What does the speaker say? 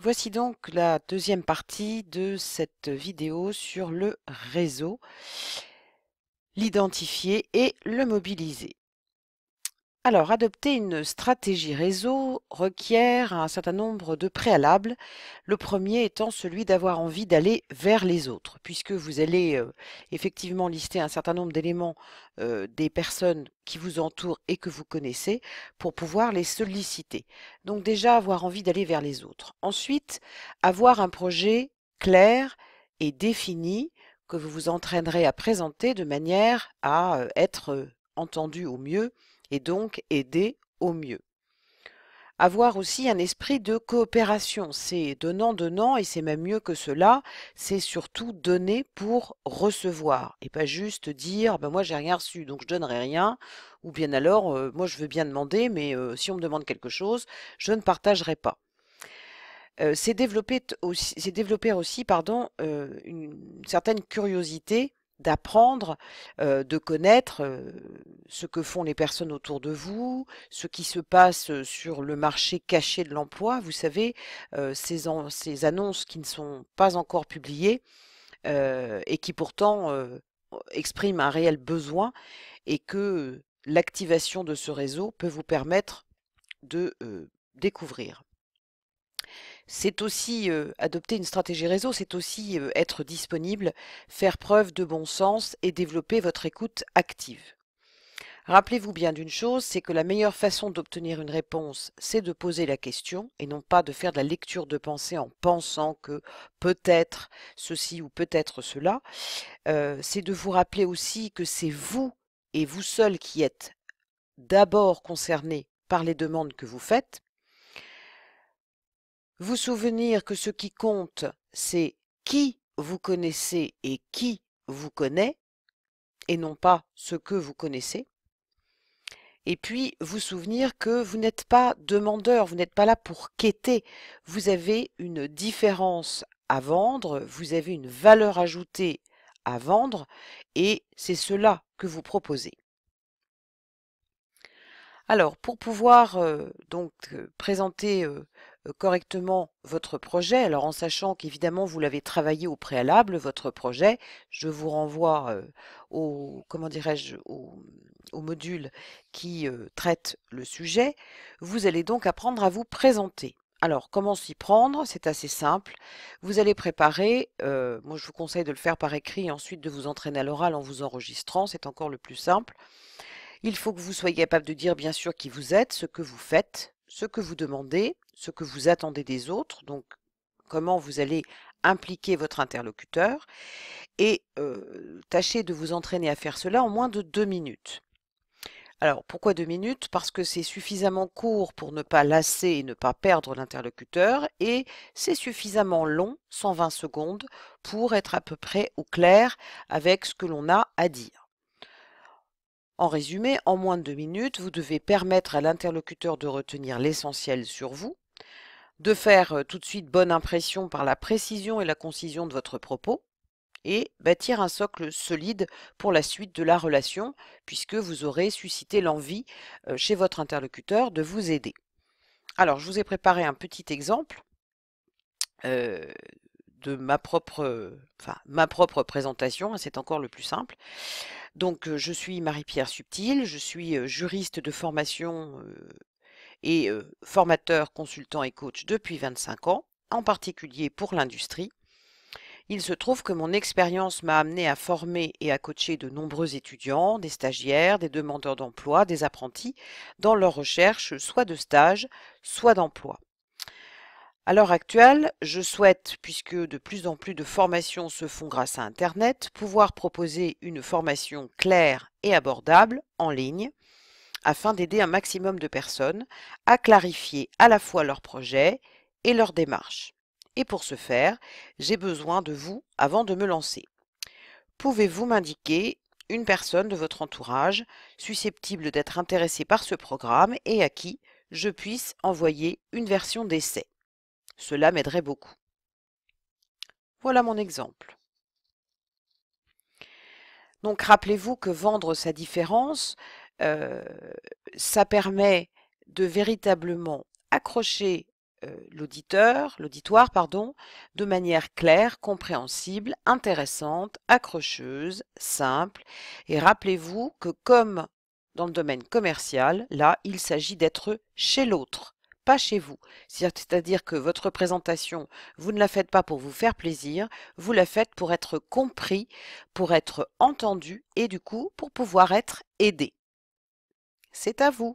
Voici donc la deuxième partie de cette vidéo sur le réseau, l'identifier et le mobiliser. Alors, adopter une stratégie réseau requiert un certain nombre de préalables. Le premier étant celui d'avoir envie d'aller vers les autres, puisque vous allez effectivement lister un certain nombre d'éléments des personnes qui vous entourent et que vous connaissez pour pouvoir les solliciter. Donc déjà, avoir envie d'aller vers les autres. Ensuite, avoir un projet clair et défini que vous vous entraînerez à présenter de manière à être entendu au mieux et donc aider au mieux. Avoir aussi un esprit de coopération, c'est donnant et c'est même mieux que cela, c'est surtout donner pour recevoir et pas juste dire ben moi j'ai rien reçu donc je donnerai rien ou bien alors moi je veux bien demander mais si on me demande quelque chose, je ne partagerai pas. C'est développer aussi pardon, une certaine curiosité d'apprendre, de connaître, ce que font les personnes autour de vous, ce qui se passe, sur le marché caché de l'emploi. Vous savez, ces annonces qui ne sont pas encore publiées, et qui pourtant, expriment un réel besoin et que l'activation de ce réseau peut vous permettre de, découvrir. C'est aussi, adopter une stratégie réseau, c'est aussi, être disponible, faire preuve de bon sens et développer votre écoute active. Rappelez-vous bien d'une chose, c'est que la meilleure façon d'obtenir une réponse, c'est de poser la question et non pas de faire de la lecture de pensée en pensant que peut-être ceci ou peut-être cela. C'est de vous rappeler aussi que c'est vous et vous seul qui êtes d'abord concerné par les demandes que vous faites. Vous souvenir que ce qui compte, c'est qui vous connaissez et qui vous connaît, et non pas ce que vous connaissez. Et puis, vous souvenir que vous n'êtes pas demandeur, vous n'êtes pas là pour quêter. Vous avez une différence à vendre, vous avez une valeur ajoutée à vendre, et c'est cela que vous proposez. Alors, pour pouvoir présenter correctement votre projet, alors en sachant qu'évidemment vous l'avez travaillé au préalable, votre projet, je vous renvoie au, comment dirais-je, au module qui traite le sujet, vous allez donc apprendre à vous présenter. Alors, comment s'y prendre? C'est assez simple. Vous allez préparer, moi je vous conseille de le faire par écrit et ensuite de vous entraîner à l'oral en vous enregistrant, c'est encore le plus simple. Il faut que vous soyez capable de dire bien sûr qui vous êtes, ce que vous faites, ce que vous demandez, ce que vous attendez des autres, donc comment vous allez impliquer votre interlocuteur, et tâchez de vous entraîner à faire cela en moins de 2 minutes. Alors pourquoi 2 minutes? Parce que c'est suffisamment court pour ne pas lasser et ne pas perdre l'interlocuteur, et c'est suffisamment long, 120 secondes, pour être à peu près au clair avec ce que l'on a à dire. En résumé, en moins de 2 minutes, vous devez permettre à l'interlocuteur de retenir l'essentiel sur vous, de faire tout de suite bonne impression par la précision et la concision de votre propos, et bâtir un socle solide pour la suite de la relation, puisque vous aurez suscité l'envie chez votre interlocuteur de vous aider. Alors, je vous ai préparé un petit exemple euh, de ma propre présentation, c'est encore le plus simple. Donc, je suis Marie-Pierre Subtil, je suis juriste de formation et formateur, consultant et coach depuis 25 ans, en particulier pour l'industrie. Il se trouve que mon expérience m'a amené à former et à coacher de nombreux étudiants, des stagiaires, des demandeurs d'emploi, des apprentis, dans leur recherche soit de stage, soit d'emploi. À l'heure actuelle, je souhaite, puisque de plus en plus de formations se font grâce à Internet, pouvoir proposer une formation claire et abordable en ligne afin d'aider un maximum de personnes à clarifier à la fois leur projet et leur démarche. Et pour ce faire, j'ai besoin de vous avant de me lancer. Pouvez-vous m'indiquer une personne de votre entourage susceptible d'être intéressée par ce programme et à qui je puisse envoyer une version d'essai? Cela m'aiderait beaucoup. Voilà mon exemple. Donc rappelez-vous que vendre sa différence, ça permet de véritablement accrocher l'auditoire, pardon, de manière claire, compréhensible, intéressante, accrocheuse, simple. Et rappelez-vous que comme dans le domaine commercial, là, il s'agit d'être chez l'autre, pas chez vous. C'est-à-dire que votre présentation, vous ne la faites pas pour vous faire plaisir, vous la faites pour être compris, pour être entendu et du coup pour pouvoir être aidé. C'est à vous.